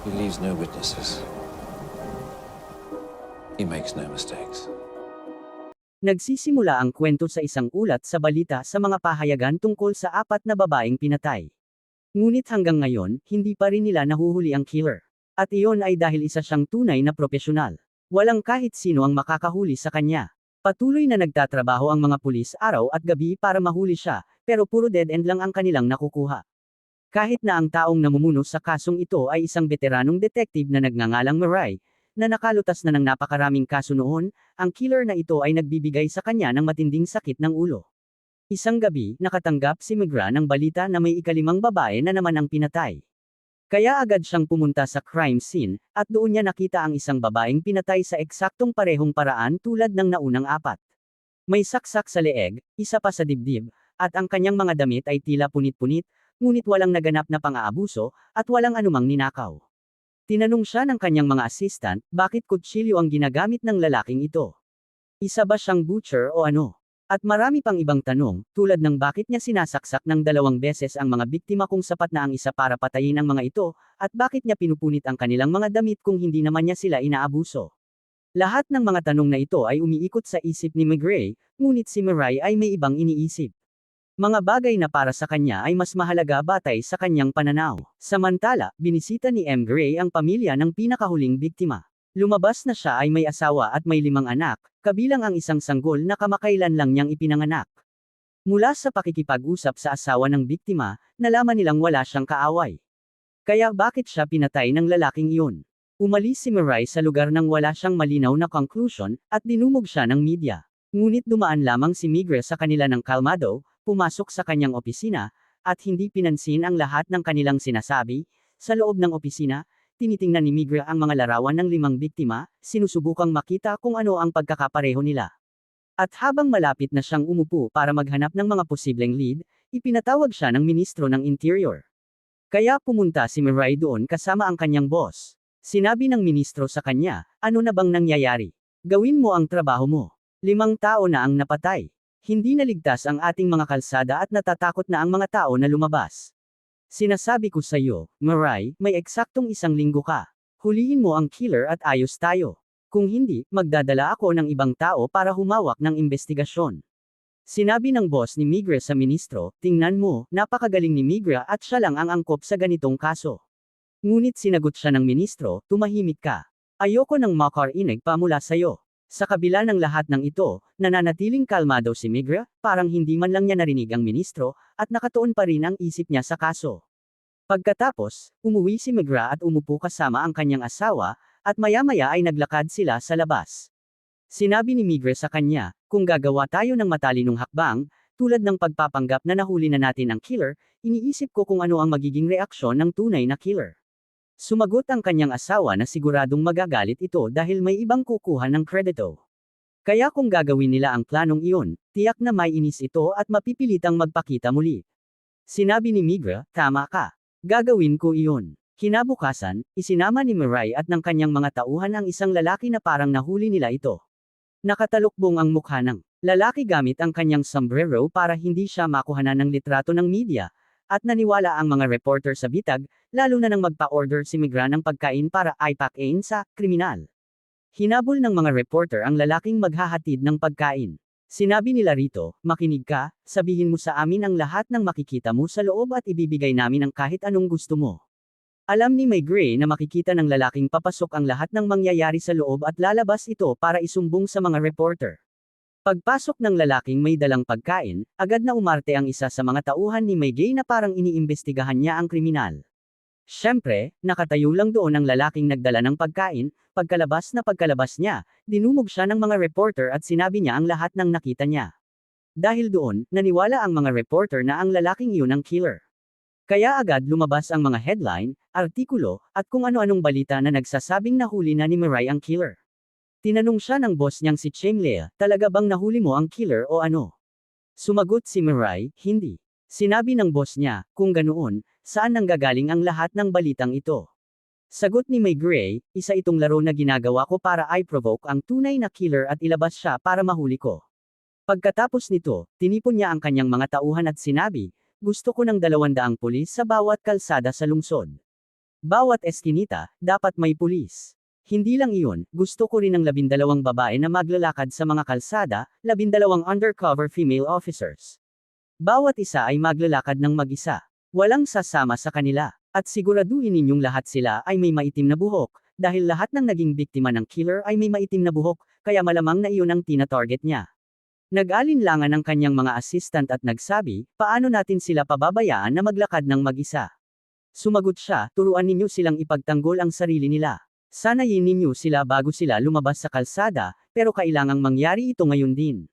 He leaves no witnesses. He makes no mistakes. Nagsisimula ang kwento sa isang ulat sa balita sa mga pahayagan tungkol sa 4 na babaeng pinatay. Ngunit hanggang ngayon, hindi pa rin nila nahuhuli ang killer. At iyon ay dahil isa siyang tunay na propesyonal. Walang kahit sino ang makakahuli sa kanya. Patuloy na nagtatrabaho ang mga pulis araw at gabi para mahuli siya, pero puro dead end lang ang kanilang nakukuha. Kahit na ang taong namumuno sa kasong ito ay isang veteranong detective na nagngangalang Mirai, na nakalutas na ng napakaraming kaso noon, ang killer na ito ay nagbibigay sa kanya ng matinding sakit ng ulo. Isang gabi, nakatanggap si Migra ng balita na may ikalimang babae na naman ang pinatay. Kaya agad siyang pumunta sa crime scene, at doon niya nakita ang isang babaeng pinatay sa eksaktong parehong paraan tulad ng naunang 4. May saksak sa leeg, isa pa sa dibdib, at ang kanyang mga damit ay tila punit-punit, ngunit walang naganap na pang-aabuso, at walang anumang ninakaw. Tinanong siya ng kanyang mga assistant, bakit kutsilyo ang ginagamit ng lalaking ito? Isa ba siyang butcher o ano? At marami pang ibang tanong, tulad ng bakit niya sinasaksak ng 2 beses ang mga biktima kung sapat na ang isa para patayin ang mga ito, at bakit niya pinupunit ang kanilang mga damit kung hindi naman niya sila inaabuso. Lahat ng mga tanong na ito ay umiikot sa isip ni Mirai, ngunit si Mirai ay may ibang iniisip. Mga bagay na para sa kanya ay mas mahalaga batay sa kanyang pananaw. Samantala, binisita ni M. Gray ang pamilya ng pinakahuling biktima. Lumabas na siya ay may asawa at may 5 anak, kabilang ang isang sanggol na kamakailan lang niyang ipinanganak. Mula sa pakikipag-usap sa asawa ng biktima, nalaman nilang wala siyang kaaway. Kaya bakit siya pinatay ng lalaking iyon? Umalis si Mirai sa lugar nang wala siyang malinaw na conclusion, at dinumog siya ng media. Ngunit dumaan lamang si Migre sa kanila ng kalmado, pumasok sa kanyang opisina, at hindi pinansin ang lahat ng kanilang sinasabi. Sa loob ng opisina, tinitingnan ni Migre ang mga larawan ng 5 biktima, sinusubukang makita kung ano ang pagkakapareho nila. At habang malapit na siyang umupo para maghanap ng mga posibleng lead, ipinatawag siya ng ministro ng Interior. Kaya pumunta si Mirai doon kasama ang kanyang boss. Sinabi ng ministro sa kanya, ano na bang nangyayari? Gawin mo ang trabaho mo. 5 tao na ang napatay. Hindi naligtas ang ating mga kalsada at natatakot na ang mga tao na lumabas. Sinasabi ko sa iyo, Mirai, may eksaktong 1 linggo ka. Huliin mo ang killer at ayos tayo. Kung hindi, magdadala ako ng ibang tao para humawak ng investigasyon. Sinabi ng boss ni Migre sa ministro, tingnan mo, napakagaling ni Migre at siya lang ang angkop sa ganitong kaso. Ngunit sinagot siya ng ministro, tumahimik ka. Ayoko ng makarinig pa mula sayo. Sa kabila ng lahat ng ito, nananatiling kalmado si Migre, parang hindi man lang niya narinig ang ministro, at nakatuon pa rin ang isip niya sa kaso. Pagkatapos, umuwi si Migre at umupo kasama ang kanyang asawa, at maya-maya ay naglakad sila sa labas. Sinabi ni Migre sa kanya, kung gagawa tayo ng matalinong hakbang, tulad ng pagpapanggap na nahuli na natin ang killer, iniisip ko kung ano ang magiging reaksyon ng tunay na killer. Sumagot ang kanyang asawa na siguradong magagalit ito dahil may ibang kukuha ng kredito. Kaya kung gagawin nila ang planong iyon, tiyak na may inis ito at mapipilitang magpakita muli. Sinabi ni Migre, tama ka. Gagawin ko iyon. Kinabukasan, isinama ni Mirai at ng kanyang mga tauhan ang isang lalaki na parang nahuli nila ito. Nakatalukbong ang mukha ng lalaki gamit ang kanyang sombrero para hindi siya makuhanan ng litrato ng media, at naniwala ang mga reporter sa bitag, lalo na nang magpa-order si Migra ng pagkain para ipack-in sa kriminal. Hinabol ng mga reporter ang lalaking maghahatid ng pagkain. Sinabi nila rito, makinig ka, sabihin mo sa amin ang lahat ng makikita mo sa loob at ibibigay namin ang kahit anong gusto mo. Alam ni Migre na makikita ng lalaking papasok ang lahat ng mangyayari sa loob at lalabas ito para isumbong sa mga reporter. Pagpasok ng lalaking may dalang pagkain, agad na umarte ang isa sa mga tauhan ni Migre na parang iniimbestigahan niya ang kriminal. Siyempre, nakatayo lang doon ang lalaking nagdala ng pagkain, pagkalabas niya, dinumog siya ng mga reporter at sinabi niya ang lahat ng nakita niya. Dahil doon, naniwala ang mga reporter na ang lalaking iyon ang killer. Kaya agad lumabas ang mga headline, artikulo, at kung ano-anong balita na nagsasabing nahuli na ni Mirai ang killer. Tinanong siya ng boss niyang si Chemlea, talaga bang nahuli mo ang killer o ano? Sumagot si Mirai, hindi. Sinabi ng boss niya, kung ganoon, saan nanggagaling ang lahat ng balitang ito? Sagot ni Migre, isa itong laro na ginagawa ko para i-provoke ang tunay na killer at ilabas siya para mahuli ko. Pagkatapos nito, tinipon niya ang kanyang mga tauhan at sinabi, gusto ko ng 200 pulis sa bawat kalsada sa lungsod. Bawat eskinita, dapat may pulis. Hindi lang iyon, gusto ko rin ng 12 babae na maglalakad sa mga kalsada, 12 undercover female officers. Bawat isa ay maglalakad ng mag-isa. Walang sasama sa kanila. At siguraduhin ninyong lahat sila ay may maitim na buhok, dahil lahat ng naging biktima ng killer ay may maitim na buhok, kaya malamang na iyon ang tina-target niya. Nag-alinlangan ang kanyang mga assistant at nagsabi, paano natin sila pababayaan na maglakad ng mag-isa? Sumagot siya, turuan ninyo silang ipagtanggol ang sarili nila. Sanayin ninyo sila bago sila lumabas sa kalsada, pero kailangang mangyari ito ngayon din.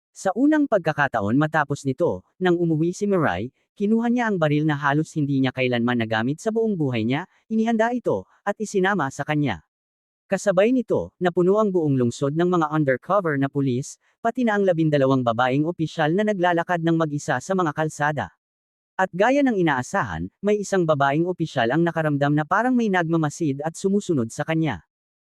Sa unang pagkakataon matapos nito, nang umuwi si Mirai, kinuha niya ang baril na halos hindi niya kailanman nagamit sa buong buhay niya, inihanda ito, at isinama sa kanya. Kasabay nito, napuno ang buong lungsod ng mga undercover na pulis, pati na ang 12 babaeng opisyal na naglalakad ng mag-isa sa mga kalsada. At gaya ng inaasahan, may isang babaeng opisyal ang nakaramdam na parang may nagmamasid at sumusunod sa kanya.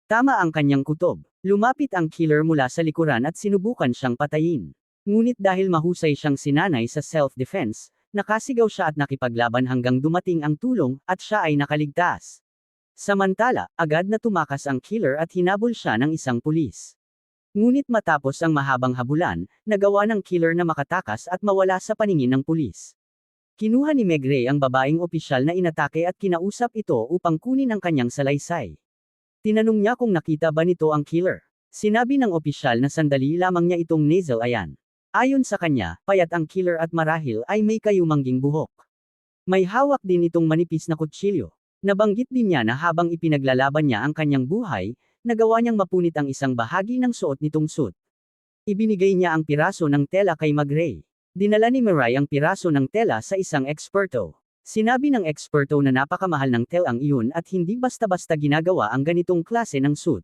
Tama ang kanyang kutob. Lumapit ang killer mula sa likuran at sinubukan siyang patayin. Ngunit dahil mahusay siyang sinanay sa self-defense, nakasigaw siya at nakipaglaban hanggang dumating ang tulong, at siya ay nakaligtas. Samantala, agad na tumakas ang killer at hinabol siya ng isang pulis. Ngunit matapos ang mahabang habulan, nagawa ng killer na makatakas at mawala sa paningin ng pulis. Kinuha ni Meg Ray ang babaeng opisyal na inatake at kinausap ito upang kunin ang kanyang salaysay. Tinanong niya kung nakita ba nito ang killer. Sinabi ng opisyal na sandali lamang niya itong nasal ayan. Ayon sa kanya, payat ang killer at marahil ay may kayumangging buhok. May hawak din itong manipis na kutsilyo. Nabanggit din niya na habang ipinaglalaban niya ang kanyang buhay, nagawa niyang mapunit ang isang bahagi ng suot nitong suit. Ibinigay niya ang piraso ng tela kay Meg Ray. Dinala ni Mirai ang piraso ng tela sa isang eksperto. Sinabi ng eksperto na napakamahal ng telang iyon at hindi basta-basta ginagawa ang ganitong klase ng suit.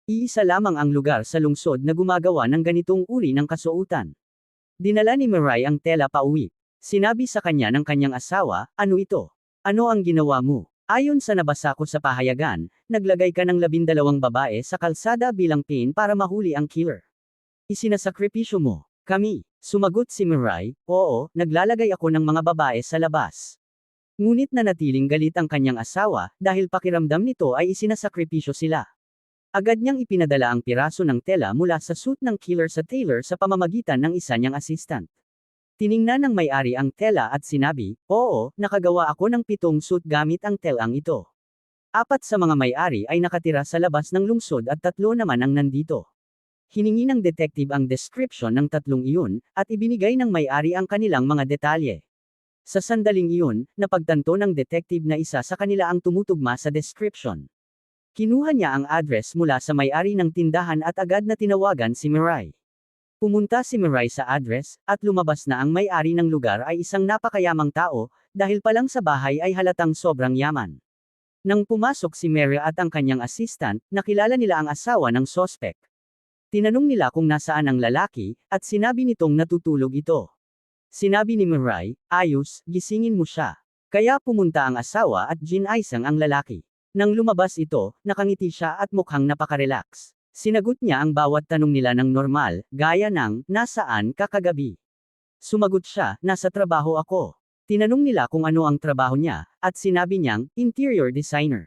Iisa lamang ang lugar sa lungsod na gumagawa ng ganitong uri ng kasuotan. Dinala ni Mirai ang tela pauwi. Sinabi sa kanya ng kanyang asawa, ano ito? Ano ang ginawa mo? Ayon sa nabasa ko sa pahayagan, naglagay ka ng 12 babae sa kalsada bilang pin para mahuli ang killer. Isinasakripisyo mo. Kami. Sumagot si Mirai, oo, naglalagay ako ng mga babae sa labas. Ngunit nanatiling galit ang kanyang asawa, dahil pakiramdam nito ay isinasakripisyo sila. Agad niyang ipinadala ang piraso ng tela mula sa suit ng killer sa tailor sa pamamagitan ng isa niyang assistant. Tiningnan ng may-ari ang tela at sinabi, oo, nakagawa ako ng 7 suit gamit ang telang ito. 4 sa mga may-ari ay nakatira sa labas ng lungsod at 3 naman ang nandito. Hiningi ng detective ang description ng 3 iyon, at ibinigay ng may-ari ang kanilang mga detalye. Sa sandaling iyon, napagtanto ng detective na isa sa kanila ang tumutugma sa description. Kinuha niya ang address mula sa may-ari ng tindahan at agad na tinawagan si Mirai. Pumunta si Mirai sa address, at lumabas na ang may-ari ng lugar ay isang napakayamang tao, dahil pa lang sa bahay ay halatang sobrang yaman. Nang pumasok si Mary at ang kanyang assistant, nakilala nila ang asawa ng sospek. Tinanong nila kung nasaan ang lalaki, at sinabi nitong natutulog ito. Sinabi ni Mirai, ayos, gisingin mo siya. Kaya pumunta ang asawa at ginaisang ang lalaki. Nang lumabas ito, nakangiti siya at mukhang napakarelax. Sinagot niya ang bawat tanong nila ng normal, gaya ng, nasaan ka kagabi? Sumagot siya, nasa trabaho ako. Tinanong nila kung ano ang trabaho niya, at sinabi niyang, interior designer.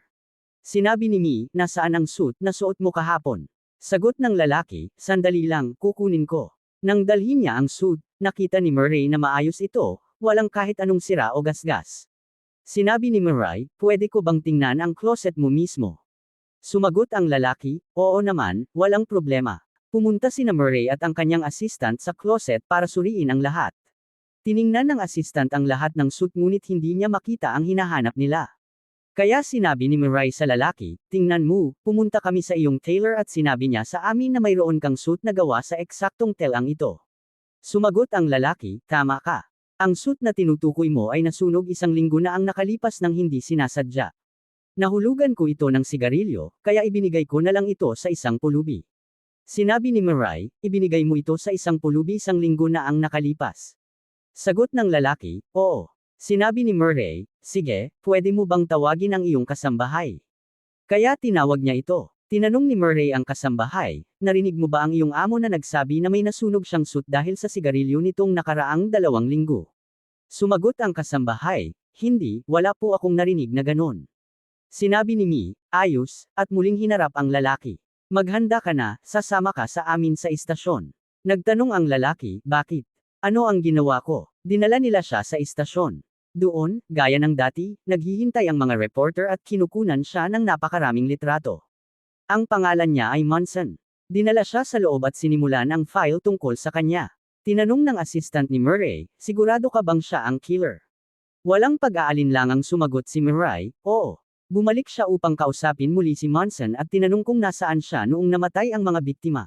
Sinabi ni Mi, nasaan ang suit na suot mo kahapon? Sagot ng lalaki, sandali lang, kukunin ko. Nang dalhin niya ang suit, nakita ni Mirai na maayos ito, walang kahit anong sira o gasgas. Sinabi ni Mirai, pwede ko bang tingnan ang closet mo mismo? Sumagot ang lalaki, oo naman, walang problema. Pumunta sina Mirai at ang kanyang assistant sa closet para suriin ang lahat. Tiningnan ng assistant ang lahat ng suit ngunit hindi niya makita ang hinahanap nila. Kaya sinabi ni Mirai sa lalaki, tingnan mo, pumunta kami sa iyong tailor at sinabi niya sa amin na mayroon kang suit na gawa sa eksaktong telang ito. Sumagot ang lalaki, tama ka. Ang suit na tinutukoy mo ay nasunog 1 linggo na ang nakalipas ng hindi sinasadya. Nahulugan ko ito ng sigarilyo, kaya ibinigay ko na lang ito sa isang pulubi. Sinabi ni Mirai, ibinigay mo ito sa isang pulubi 1 linggo na ang nakalipas. Sagot ng lalaki, oo. Sinabi ni Mirai, sige, pwede mo bang tawagin ang iyong kasambahay? Kaya tinawag niya ito. Tinanong ni Mirai ang kasambahay, narinig mo ba ang iyong amo na nagsabi na may nasunog siyang suit dahil sa sigarilyo nitong nakaraang 2 linggo? Sumagot ang kasambahay, hindi, wala po akong narinig na ganon. Sinabi ni Mi, ayos, at muling hinarap ang lalaki. Maghanda ka na, sasama ka sa amin sa istasyon. Nagtanong ang lalaki, bakit? Ano ang ginawa ko? Dinala nila siya sa istasyon. Doon, gaya ng dati, naghihintay ang mga reporter at kinukunan siya ng napakaraming litrato. Ang pangalan niya ay Munson. Dinala siya sa loob at sinimulan ang file tungkol sa kanya. Tinanong ng assistant ni Murray, sigurado ka bang siya ang killer? Walang pag-aalinlangang sumagot si Murray, oo. Bumalik siya upang kausapin muli si Munson at tinanong kung nasaan siya noong namatay ang mga biktima.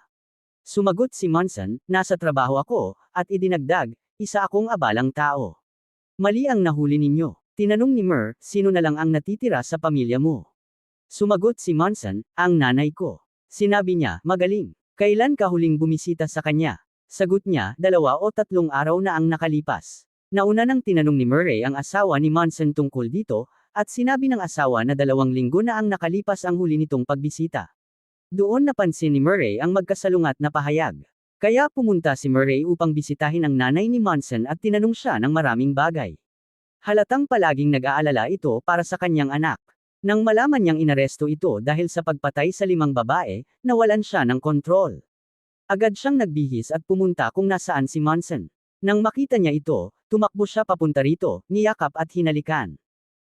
Sumagot si Munson, nasa trabaho ako, at idinagdag, isa akong abalang tao. Mali ang nahuli ninyo. Tinanong ni Mur, sino na lang ang natitira sa pamilya mo? Sumagot si Munson, ang nanay ko. Sinabi niya, magaling. Kailan ka huling bumisita sa kanya? Sagot niya, 2 o 3 araw na ang nakalipas. Nauna nang tinanong ni Murray ang asawa ni Munson tungkol dito, at sinabi ng asawa na 2 linggo na ang nakalipas ang huli nitong pagbisita. Doon napansin ni Murray ang magkasalungat na pahayag. Kaya pumunta si Murray upang bisitahin ang nanay ni Munson at tinanong siya ng maraming bagay. Halatang palaging nag-aalala ito para sa kanyang anak. Nang malaman niyang inaresto ito dahil sa pagpatay sa 5 babae, nawalan siya ng kontrol. Agad siyang nagbihis at pumunta kung nasaan si Munson. Nang makita niya ito, tumakbo siya papunta rito, niyakap at hinalikan.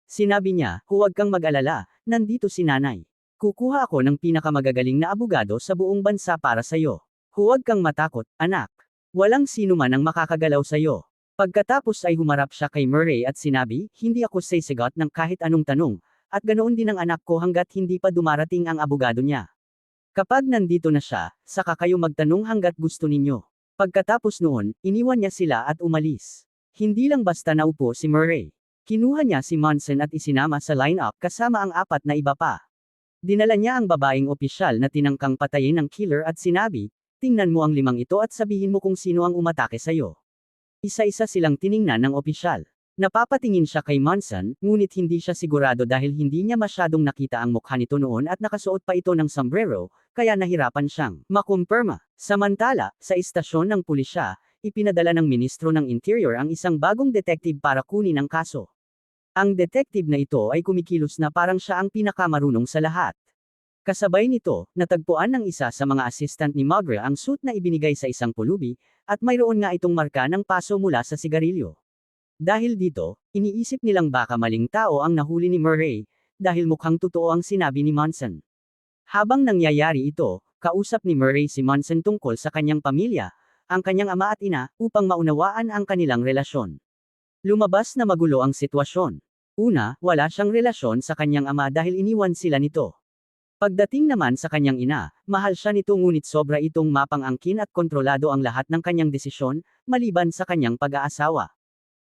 Sinabi niya, huwag kang mag-alala, nandito si nanay. Kukuha ako ng pinakamagagaling na abogado sa buong bansa para sa'yo. Huwag kang matakot, anak. Walang sino man ang makakagalaw sa'yo. Pagkatapos ay humarap siya kay Murray at sinabi, hindi ako sasagot ng kahit anong tanong, at ganoon din ang anak ko hanggat hindi pa dumarating ang abogado niya. Kapag nandito na siya, saka kayo magtanong hanggat gusto ninyo. Pagkatapos noon, iniwan niya sila at umalis. Hindi lang basta naupo si Murray. Kinuha niya si Munson at isinama sa line-up kasama ang 4 na iba pa. Dinala niya ang babaeng opisyal na tinangkang patayin ng killer at sinabi, tingnan mo ang 5 ito at sabihin mo kung sino ang umatake sa'yo. Isa-isa silang tiningnan ng opisyal. Napapatingin siya kay Munson, ngunit hindi siya sigurado dahil hindi niya masyadong nakita ang mukha nito noon at nakasuot pa ito ng sombrero, kaya nahirapan siyang makumpirma. Samantala, sa istasyon ng pulisya, ipinadala ng Ministro ng Interior ang isang bagong detective para kunin ang kaso. Ang detective na ito ay kumikilos na parang siya ang pinakamarunong sa lahat. Kasabay nito, natagpuan ng isa sa mga assistant ni Mugre ang suit na ibinigay sa isang pulubi, at mayroon nga itong marka ng paso mula sa sigarilyo. Dahil dito, iniisip nilang baka maling tao ang nahuli ni Murray, dahil mukhang totoo ang sinabi ni Munson. Habang nangyayari ito, kausap ni Murray si Munson tungkol sa kanyang pamilya, ang kanyang ama at ina, upang maunawaan ang kanilang relasyon. Lumabas na magulo ang sitwasyon. Una, wala siyang relasyon sa kanyang ama dahil iniwan sila nito. Pagdating naman sa kanyang ina, mahal siya nito ngunit sobra itong mapang-angkin at kontrolado ang lahat ng kanyang desisyon, maliban sa kanyang pag-aasawa.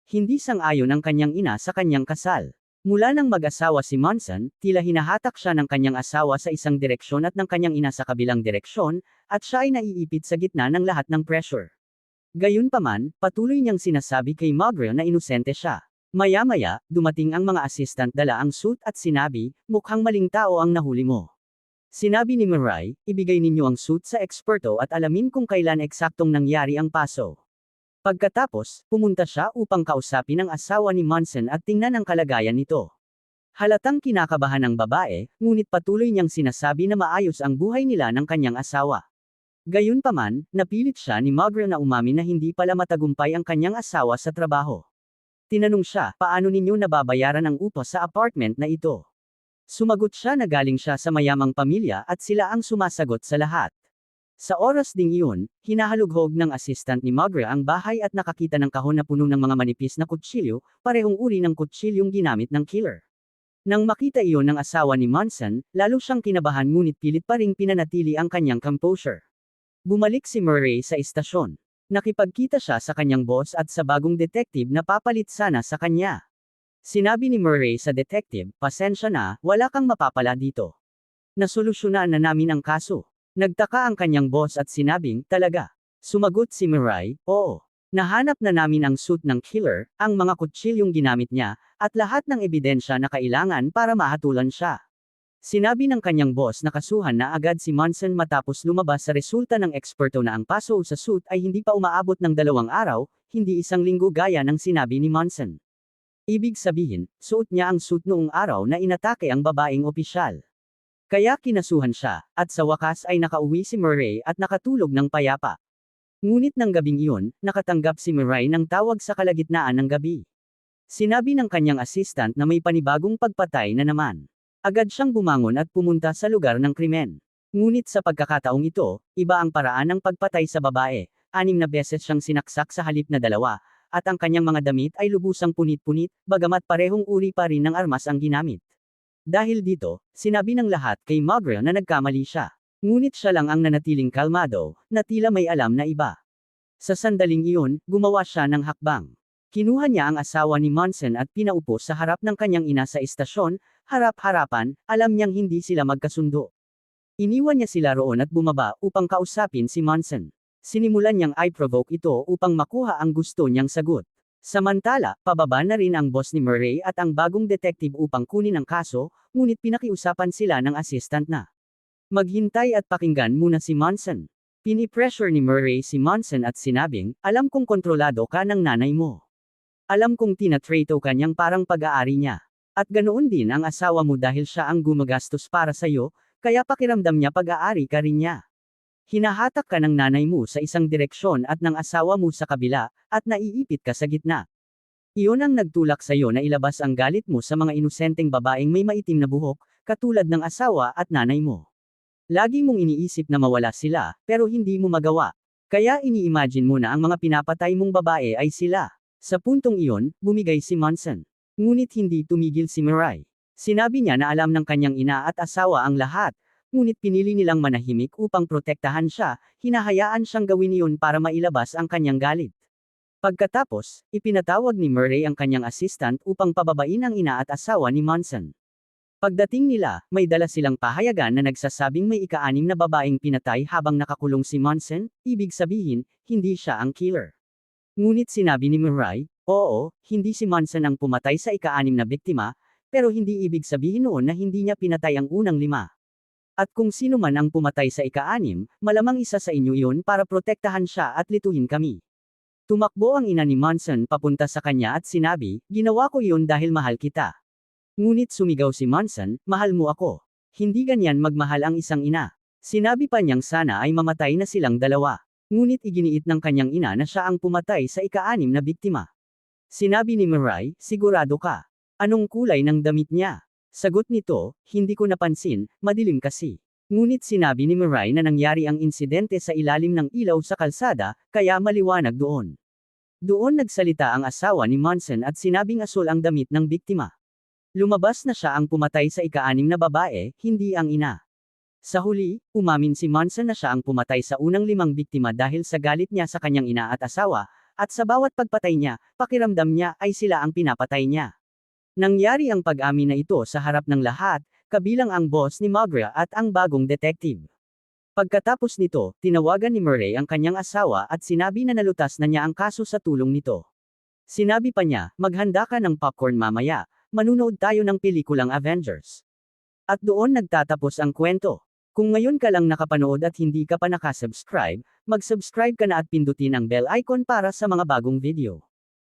Hindi sang-ayon ang kanyang ina sa kanyang kasal. Mula nang mag-asawa si Munson, tila hinahatak siya ng kanyang asawa sa isang direksyon at ng kanyang ina sa kabilang direksyon, at siya ay naiipit sa gitna ng lahat ng pressure. Gayunpaman, patuloy niyang sinasabi kay Mugre na inosente siya. Maya-maya, dumating ang mga assistant dala ang suit at sinabi, mukhang maling tao ang nahuli mo. Sinabi ni Murray, ibigay ninyo ang suit sa eksperto at alamin kung kailan eksaktong nangyari ang paso. Pagkatapos, pumunta siya upang kausapin ang asawa ni Munson at tingnan ang kalagayan nito. Halatang kinakabahan ang babae, ngunit patuloy niyang sinasabi na maayos ang buhay nila ng kanyang asawa. Gayunpaman, napilit siya ni Mugre na umamin na hindi pala matagumpay ang kanyang asawa sa trabaho. Tinanong siya, paano ninyo nababayaran ang upa sa apartment na ito? Sumagot siya na galing siya sa mayamang pamilya at sila ang sumasagot sa lahat. Sa oras ding iyon, hinahalughog ng assistant ni Mugre ang bahay at nakakita ng kahon na puno ng mga manipis na kutsilyo, parehong uri ng kutsilyong ginamit ng killer. Nang makita iyon ng asawa ni Munson, lalo siyang kinabahan ngunit pilit pa ring pinanatili ang kanyang composure. Bumalik si Murray sa istasyon. Nakipagkita siya sa kanyang boss at sa bagong detective na papalit sana sa kanya. Sinabi ni Murray sa detective, pasensya na, wala kang mapapala dito. Nasolusyonan na namin ang kaso. Nagtaka ang kanyang boss at sinabing, talaga. Sumagot si Murray, oo. Nahanap na namin ang suit ng killer, ang mga kutsilyong ginamit niya, at lahat ng ebidensya na kailangan para mahatulan siya. Sinabi ng kanyang boss na kasuhan na agad si Munson matapos lumabas sa resulta ng eksperto na ang paso sa suit ay hindi pa umaabot ng 2 araw, hindi 1 linggo gaya ng sinabi ni Munson. Ibig sabihin, suot niya ang suit noong araw na inatake ang babaeng opisyal. Kaya kinasuhan siya, at sa wakas ay nakauwi si Murray at nakatulog ng payapa. Ngunit ng gabing iyon, nakatanggap si Murray ng tawag sa kalagitnaan ng gabi. Sinabi ng kanyang assistant na may panibagong pagpatay na naman. Agad siyang bumangon at pumunta sa lugar ng krimen. Ngunit sa pagkakataong ito, iba ang paraan ng pagpatay sa babae. 6 na beses siyang sinaksak sa halip na 2, at ang kanyang mga damit ay lubusang punit-punit, bagamat parehong uri pa rin ng armas ang ginamit. Dahil dito, sinabi ng lahat kay Magra na nagkamali siya. Ngunit siya lang ang nanatiling kalmado, na tila may alam na iba. Sa sandaling iyon, gumawa siya ng hakbang. Kinuha niya ang asawa ni Monson at pinaupo sa harap ng kanyang ina sa istasyon, harap-harapan, alam niyang hindi sila magkasundo. Iniwan niya sila roon at bumaba upang kausapin si Monson. Sinimulan niyang i-provoke ito upang makuha ang gusto niyang sagot. Samantala, pababa na rin ang boss ni Murray at ang bagong detective upang kunin ang kaso, ngunit pinakiusapan sila ng assistant na maghintay at pakinggan muna si Monson. Pinipressure ni Murray si Monson at sinabing, alam kong kontrolado ka ng nanay mo. Alam kong tinatrato ka niyang parang pag-aari niya. At ganoon din ang asawa mo dahil siya ang gumagastos para sa'yo, kaya pakiramdam niya pag-aari ka rin niya. Hinahatak ka ng nanay mo sa isang direksyon at ng asawa mo sa kabila, at naiipit ka sa gitna. Iyon ang nagtulak sa iyo na ilabas ang galit mo sa mga inosenteng babaeng may maitim na buhok, katulad ng asawa at nanay mo. Lagi mong iniisip na mawala sila, pero hindi mo magawa. Kaya ini-imagine mo na ang mga pinapatay mong babae ay sila. Sa puntong iyon, bumigay si Monson. Ngunit hindi tumigil si Murray. Sinabi niya na alam ng kanyang ina at asawa ang lahat, ngunit pinili nilang manahimik upang protektahan siya, hinahayaan siyang gawin iyon para mailabas ang kanyang galit. Pagkatapos, ipinatawag ni Murray ang kanyang assistant upang pababain ang ina at asawa ni Monson. Pagdating nila, may dala silang pahayagan na nagsasabing may ika-6 na babaeng pinatay habang nakakulong si Monson, ibig sabihin, hindi siya ang killer. Ngunit sinabi ni Murray, oo, hindi si Monson ang pumatay sa ika-6 na biktima, pero hindi ibig sabihin noon na hindi niya pinatay ang unang 5. At kung sino man ang pumatay sa ika-6, malamang isa sa inyo iyon para protektahan siya at lituhin kami. Tumakbo ang ina ni Monson papunta sa kanya at sinabi, ginawa ko iyon dahil mahal kita. Ngunit sumigaw si Monson, mahal mo ako. Hindi ganyan magmahal ang isang ina. Sinabi pa niyang sana ay mamatay na silang dalawa. Ngunit iginiit ng kanyang ina na siya ang pumatay sa ika-6 na biktima. Sinabi ni Murray, sigurado ka. Anong kulay ng damit niya? Sagot nito, hindi ko napansin, madilim kasi. Ngunit sinabi ni Murray na nangyari ang insidente sa ilalim ng ilaw sa kalsada, kaya maliwanag doon. Doon nagsalita ang asawa ni Monson at sinabing asul ang damit ng biktima. Lumabas na siya ang pumatay sa ika-6 na babae, hindi ang ina. Sa huli, umamin si Monson na siya ang pumatay sa unang 5 biktima dahil sa galit niya sa kanyang ina at asawa, at sa bawat pagpatay niya, pakiramdam niya ay sila ang pinapatay niya. Nangyari ang pag-amin na ito sa harap ng lahat, kabilang ang boss ni Magra at ang bagong detective. Pagkatapos nito, tinawagan ni Murray ang kanyang asawa at sinabi na nalutas na niya ang kaso sa tulong nito. Sinabi pa niya, maghanda ka ng popcorn mamaya, manunood tayo ng pelikulang Avengers. At doon nagtatapos ang kwento. Kung ngayon ka lang nakapanood at hindi ka pa nakasubscribe, mag-subscribe ka na at pindutin ang bell icon para sa mga bagong video.